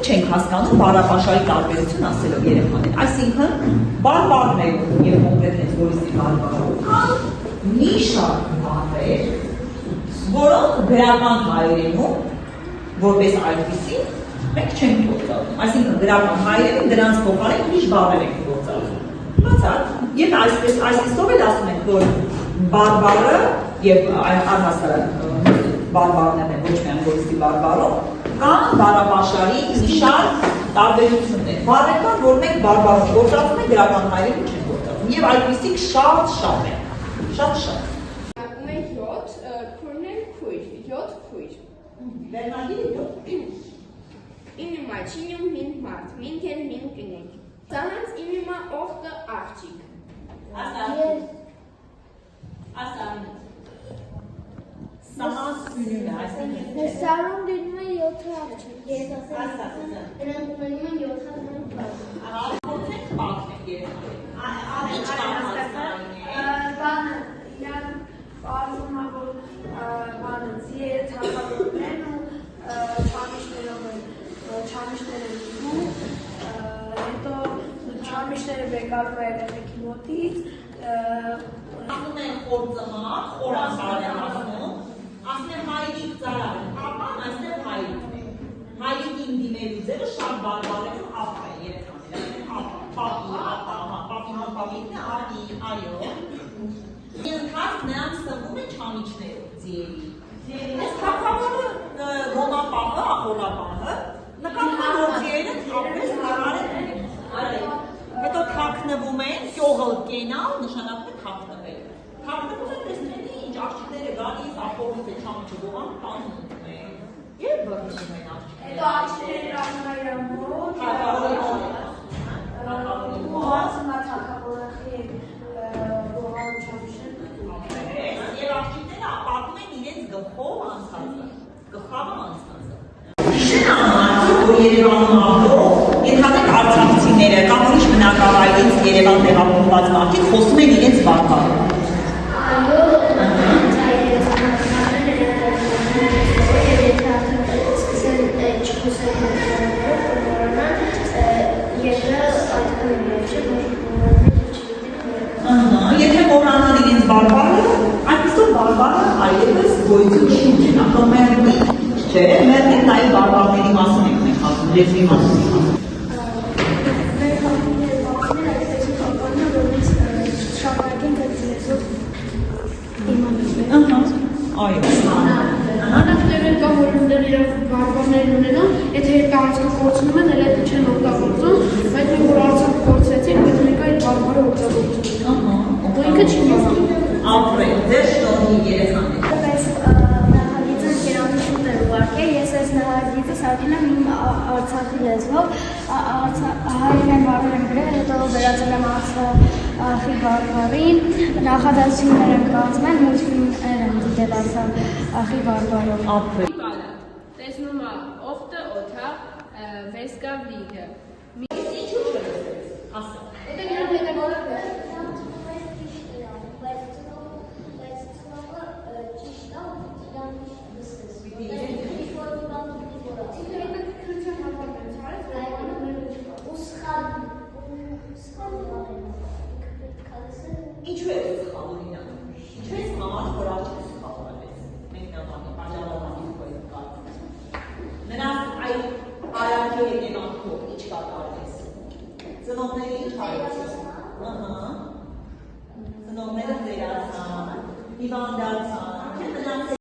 չենք հասկանում բառապաշարի տարբերություն ասելով երեխաներին։ Այսինքն բարբառներում եւ կոնկրետ հենց Գորիսի բարբառում կան մի շարք բառեր, որոնք գրական հայերենում որպես այդպիսի մենք չենք գործադրում։ Այսինքն գրական հայերենում դրանց փոխարեն ուրիշ բառեր ենք գործադրում։ Բացարձակ, եւ այսպեսով էլ ասում ենք, որ բարբառը եւ առհասարակ բարբառներն են, ոչ միայն Գորիսի բարբառում, կան բառապաշարի մի շարք տարբերություններ։ Բառեր կան, որ մենք բարբառում գործադրում ենք, գրական հայերենում չենք գործադրում։ Եվ այդպիսիք շատ են։ Շատ։ Ինիմա չինյում հին մարդ, մինքեր հին կնենք։ Սանանց ինիմա ողտը աղջիկ։ Ասան։ Սանանց յունյուն է, այսինքն։ Սարում դինում է 7 աղջիկ։ Նրանք ունում են 7 աղջիկ։ Աղջիկ բախնեք Բանը, իրան պարզում է, որ բանը ձիերը թակավորն են ու չամիշներ են դու, հետո չամիշները բեկարում է երեխեքի մոտից, ասում են խորձմա, խորասար են ասում, ասում են հայրիկ ծարավ են, ապան այսնեղ հայրիկն է, հայրիկին դիմելու ձևը շատ բարբարերում ապա է երեխաներ, պապիկն է, ապի, այո, ենթած նրանց սնվում է չամիչներով ձիերի, ես թակավորը գոնապահը, ախորապահը, նկատում որ ձիերը թապես նարար են, հետո թակնվում են, կյողը կենալ, նշանակում է թակնվել, թակնվում են տեսնել ինչ աղջիկները գալիս, ախորից է չամիչը գողան, տանում են, և բրդում են աղջիկները, հետո աղջիկները լանում է իրան մոտ, ասում է թակավորախի գողան չամիշներ, և աղջիկները պատում են իրենց գլխով անցածը, գլխավը անցածը։ Որ Երևանում ապրող, ենթադրենք արցախցիները կամ ուրիշ բնակավայրից Երևան տեղափոխված մարդիկ խոսում են իրենց բարբառով։ Եթե մոռանան իրենց բարբառը, այսպիսով բարբառը այլևս գոյություն չի ունենա, ապա մերնի չէ, մերնի նաև բարբառների մասին ենք մենք ասում, լեզվի մասին ենք ասում։ Այո։ Անախներն կա, որ ընդեր իրար բարբառներն ունենան, եթե երկարացքը կործնում են, էլ այդ չեն օգտագործում, բայց մենք որ արցախ կործեցին, բայց մենք այդ բարբառը օգտագործում։ Ու ինքը չի մասնում։ Ապրել, ձեր շնորհիվ երեխաներ։ Բայց նախագիծը գերանություն էր ուղարկել, ես այս նախագիծը սարքել եմ իմ արցախի լեզվով, հայերեն բառեր եմ գրել, հետո վերածել եմ արցախի բարբառին, նախադասություններ եմ կազմել, մուլտֆիլմներ եմ դիտել արցախի բարբառով։ Ապրել։ Տեսնում է ողտը օթա, վեսկա վիգը։ Ինչու՞ չլսես, ասա։ Ինչու է սխալորին անում։ Ինչու է մաման որ աչքը սխալորեց։ Մենք նամանի, բաժանավանի քույր կար։ Նրանց այդ արարքի հետևանքով ինչ կատարվեց։ Ծնողները ինչ արեցին։ Ծնողները ծերացան, հիվանդացան,